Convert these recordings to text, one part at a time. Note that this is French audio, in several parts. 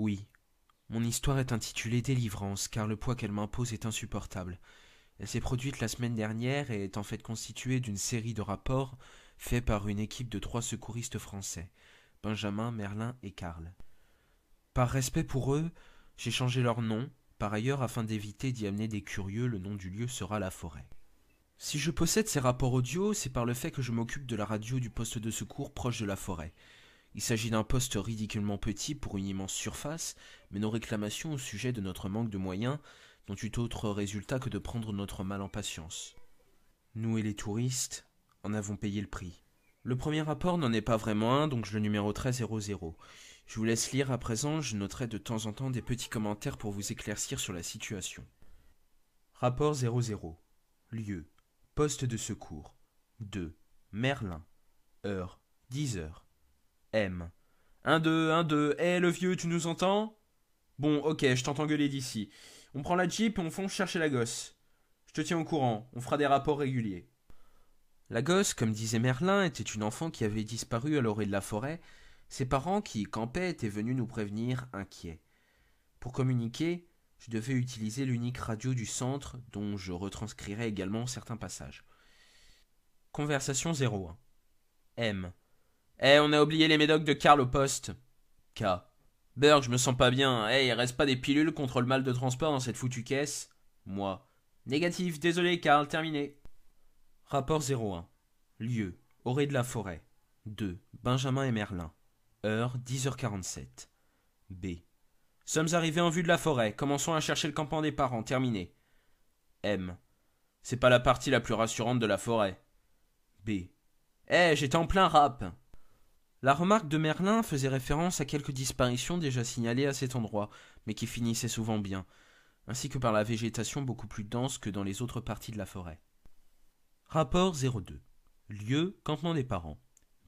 Oui, mon histoire est intitulée Délivrance, car le poids qu'elle m'impose est insupportable. Elle s'est produite la semaine dernière et est en fait constituée d'une série de rapports faits par une équipe de 3 secouristes français, Benjamin, Merlin et Karl. Par respect pour eux, j'ai changé leur nom. Par ailleurs, afin d'éviter d'y amener des curieux, le nom du lieu sera la forêt. Si je possède ces rapports audio, c'est par le fait que je m'occupe de la radio du poste de secours proche de la forêt. Il s'agit d'un poste ridiculement petit pour une immense surface, mais nos réclamations au sujet de notre manque de moyens n'ont eu autre résultat que de prendre notre mal en patience. Nous et les touristes en avons payé le prix. Le premier rapport n'en est pas vraiment un, donc je le numéroterai 00. Je vous laisse lire à présent, je noterai de temps en temps des petits commentaires pour vous éclaircir sur la situation. Rapport 00. Lieu. Poste de secours. 2. Merlin. Heure. 10 heures. M. 1-2, le vieux, tu nous entends? Bon, ok, je t'entends gueuler d'ici. On prend la Jeep et on fonce chercher la gosse. Je te tiens au courant, on fera des rapports réguliers. La gosse, comme disait Merlin, était une enfant qui avait disparu à l'orée de la forêt. Ses parents, qui y campaient, étaient venus nous prévenir, inquiets. Pour communiquer, je devais utiliser l'unique radio du centre, dont je retranscrirai également certains passages. Conversation 01. M. On a oublié les médocs de Karl au poste. K. Burg, je me sens pas bien. Il reste pas des pilules contre le mal de transport dans cette foutue caisse? Moi. Négatif, désolé Karl, terminé. Rapport 01. Lieu. Orée de la forêt. 2. Benjamin et Merlin. Heure 10h47. B. Sommes arrivés en vue de la forêt. Commençons à chercher le campement des parents. Terminé. M. C'est pas la partie la plus rassurante de la forêt. B. J'étais en plein rap. La remarque de Merlin faisait référence à quelques disparitions déjà signalées à cet endroit, mais qui finissaient souvent bien, ainsi que par la végétation beaucoup plus dense que dans les autres parties de la forêt. Rapport 02. Lieu, campement des parents.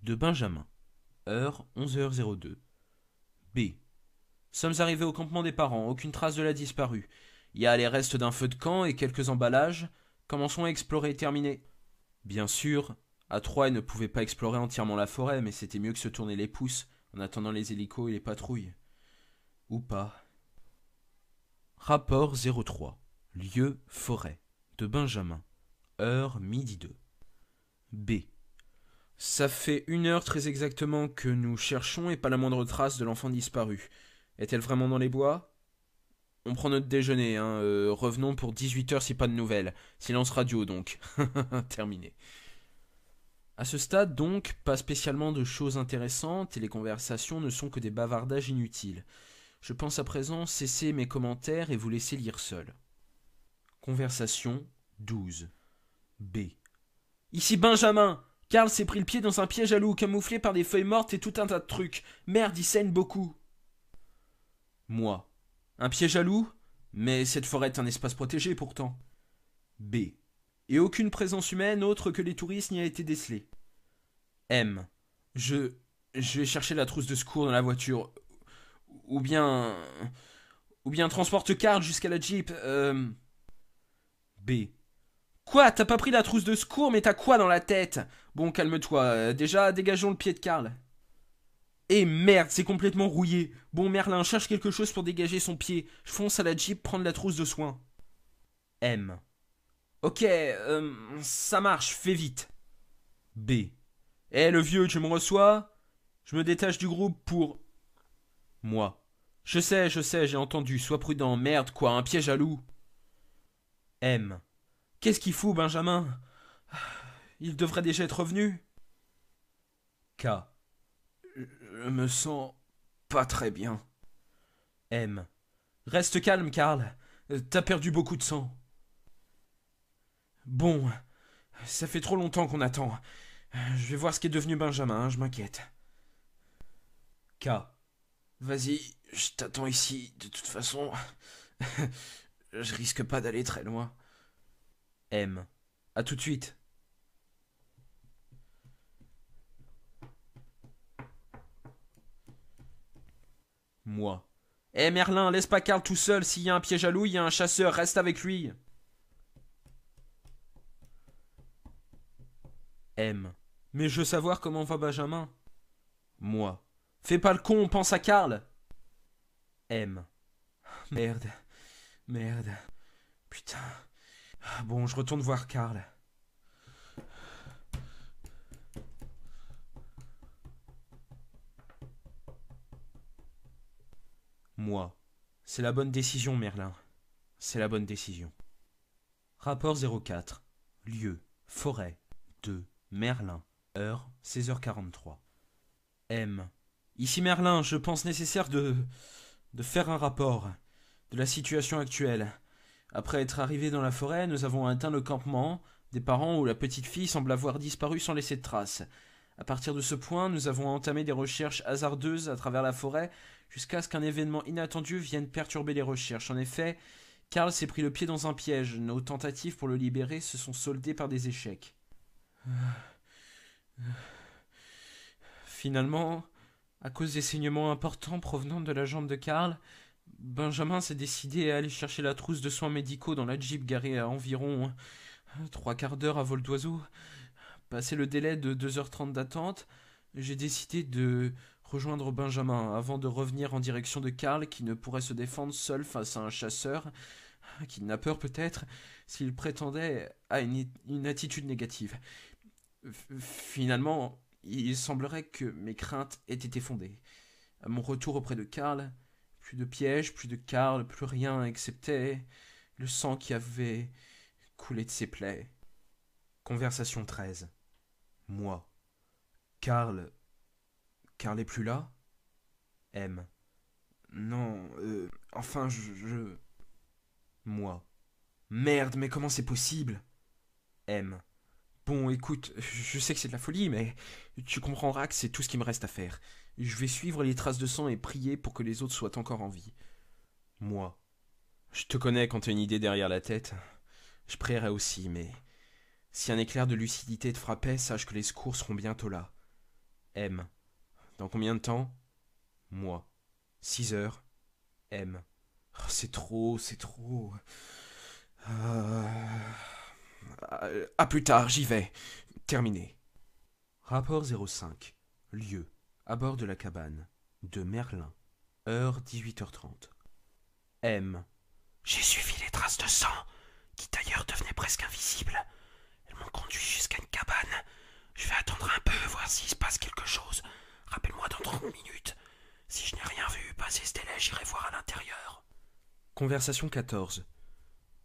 De Benjamin. Heure 11h02. B. Sommes arrivés au campement des parents, aucune trace de la disparue. Il y a les restes d'un feu de camp et quelques emballages. Commençons à explorer, terminé. Bien sûr, à 3, ils ne pouvaient pas explorer entièrement la forêt, mais c'était mieux que se tourner les pouces en attendant les hélicos et les patrouilles. Ou pas. Rapport 03. Lieu, forêt. De Benjamin. Heure, midi 2. B. Ça fait 1 heure très exactement que nous cherchons et pas la moindre trace de l'enfant disparu. Est-elle vraiment dans les bois? On prend notre déjeuner, revenons pour 18h si pas de nouvelles. Silence radio donc. Terminé. À ce stade donc, pas spécialement de choses intéressantes et les conversations ne sont que des bavardages inutiles. Je pense à présent cesser mes commentaires et vous laisser lire seul. Conversation 12. B. Ici Benjamin. Karl s'est pris le pied dans un piège à loup camouflé par des feuilles mortes et tout un tas de trucs. Merde, il saigne beaucoup. Moi. Un piège à loup? Mais cette forêt est un espace protégé pourtant. B. Et aucune présence humaine autre que les touristes n'y a été décelée. M. Je vais chercher la trousse de secours dans la voiture. Ou bien transporte Karl jusqu'à la Jeep. B. Quoi? T'as pas pris la trousse de secours, mais t'as quoi dans la tête? Bon, calme-toi. Déjà, dégageons le pied de Karl. Eh merde, c'est complètement rouillé. Bon, Merlin, cherche quelque chose pour dégager son pied. Je fonce à la Jeep prendre la trousse de soins. M. Ok, ça marche, fais vite. B. Le vieux, tu me reçois? Je me détache du groupe pour... Moi. Je sais, j'ai entendu, sois prudent, merde quoi, un piège à loup. M. Qu'est-ce qu'il fout, Benjamin? Il devrait déjà être revenu. K. Je me sens pas très bien. M. Reste calme, Karl. T'as perdu beaucoup de sang. Bon, ça fait trop longtemps qu'on attend. Je vais voir ce qu'est devenu Benjamin, je m'inquiète. K. Vas-y, je t'attends ici, de toute façon. Je risque pas d'aller très loin. M. À tout de suite. Moi. Merlin, laisse pas Karl tout seul. S'il y a un piège à loup, il y a un chasseur. Reste avec lui. M. Mais je veux savoir comment va Benjamin. Moi. Fais pas le con, pense à Karl. M. Merde. Merde. Putain. Bon, je retourne voir Karl. Moi. C'est la bonne décision, Merlin. C'est la bonne décision. Rapport 04. Lieu. Forêt. 2. Merlin. Heure. 16h43. M. Ici Merlin, je pense nécessaire de faire un rapport de la situation actuelle. Après être arrivés dans la forêt, nous avons atteint le campement des parents où la petite fille semble avoir disparu sans laisser de traces. À partir de ce point, nous avons entamé des recherches hasardeuses à travers la forêt jusqu'à ce qu'un événement inattendu vienne perturber les recherches. En effet, Karl s'est pris le pied dans un piège. Nos tentatives pour le libérer se sont soldées par des échecs. Finalement, à cause des saignements importants provenant de la jambe de Karl, Benjamin s'est décidé à aller chercher la trousse de soins médicaux dans la Jeep garée à environ 3/4 d'heure à vol d'oiseau. Passé le délai de 2h30 d'attente, j'ai décidé de rejoindre Benjamin avant de revenir en direction de Karl qui ne pourrait se défendre seul face à un chasseur, kidnappeur peut-être, s'il prétendait à une attitude négative. Finalement, il semblerait que mes craintes aient été fondées. À mon retour auprès de Karl, plus de pièges, plus de Karl, plus rien excepté le sang qui avait coulé de ses plaies. Conversation 13. Moi. Karl est plus là? M. Non, enfin, je... Moi. Merde, mais comment c'est possible? M. Bon, écoute, je sais que c'est de la folie, mais tu comprendras que c'est tout ce qui me reste à faire. Je vais suivre les traces de sang et prier pour que les autres soient encore en vie. Moi. Je te connais quand t'as une idée derrière la tête. Je prierai aussi, mais... Si un éclair de lucidité te frappait, sache que les secours seront bientôt là. M. Dans combien de temps? Moi. 6 heures. M. Oh, c'est trop, c'est trop... À plus tard, j'y vais. Terminé. Rapport 05. Lieu. À bord de la cabane. De Merlin. Heure 18h30. M. J'ai suivi les traces de sang, qui d'ailleurs devenaient presque invisibles. Elles m'ont conduit jusqu'à une cabane. Je vais attendre un peu, voir s'il se passe quelque chose. Rappelle-moi dans 30 minutes. Si je n'ai rien vu passer ce délai, j'irai voir à l'intérieur. Conversation 14.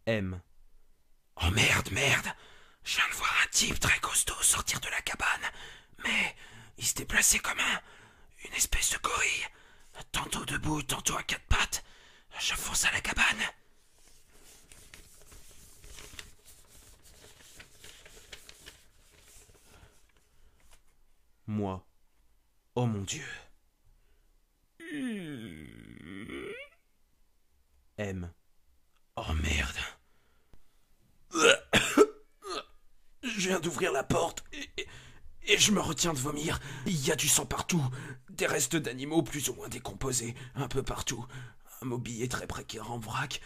M. Oh merde, merde! Je viens de voir un type très costaud sortir de la cabane, mais il se déplaçait comme une espèce de gorille, tantôt debout, tantôt à quatre pattes. Je fonce à la cabane. Moi. Oh mon Dieu. M. Oh merde. Je viens d'ouvrir la porte et je me retiens de vomir. Il y a du sang partout, des restes d'animaux plus ou moins décomposés, un peu partout. Un mobilier très précaire en vrac,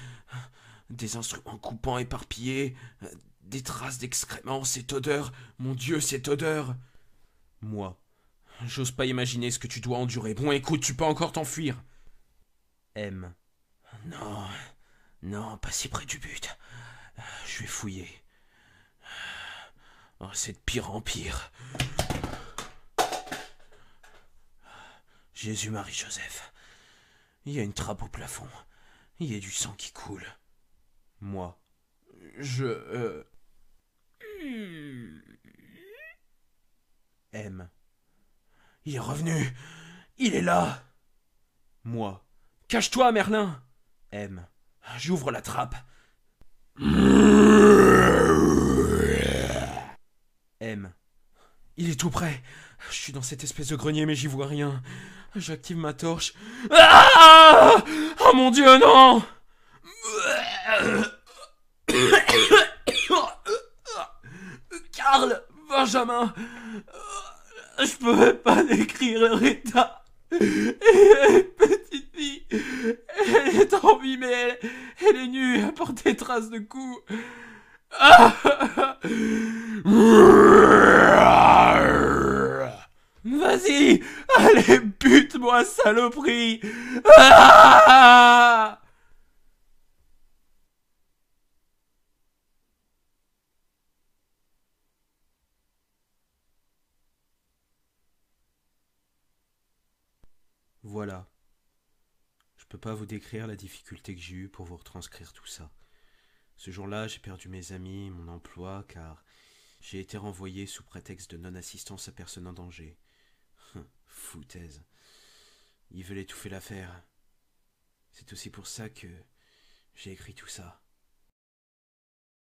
des instruments coupants éparpillés, des traces d'excréments, cette odeur, mon Dieu, cette odeur. Moi, j'ose pas imaginer ce que tu dois endurer. Bon, écoute, tu peux encore t'enfuir. M. Non, non, pas si près du but. Je vais fouiller. Oh, c'est de pire en pire. Jésus, Marie, Joseph. Il y a une trappe au plafond. Il y a du sang qui coule. Moi. M. Il est revenu. Il est là. Moi. Cache-toi, Merlin. M. J'ouvre la trappe. M. Il est tout près. Je suis dans cette espèce de grenier, mais j'y vois rien. J'active ma torche. Ah! Oh mon Dieu, non! Karl, Benjamin, je peux pas décrire leur état. Petite fille, elle est en vie, mais elle est nue, elle porte des traces de coups. Vas-y, allez, bute-moi, saloperie. Voilà. Je peux pas vous décrire la difficulté que j'ai eue pour vous retranscrire tout ça. Ce jour-là, j'ai perdu mes amis, mon emploi, car j'ai été renvoyé sous prétexte de non-assistance à personne en danger. Foutaise. Ils veulent étouffer l'affaire. C'est aussi pour ça que j'ai écrit tout ça.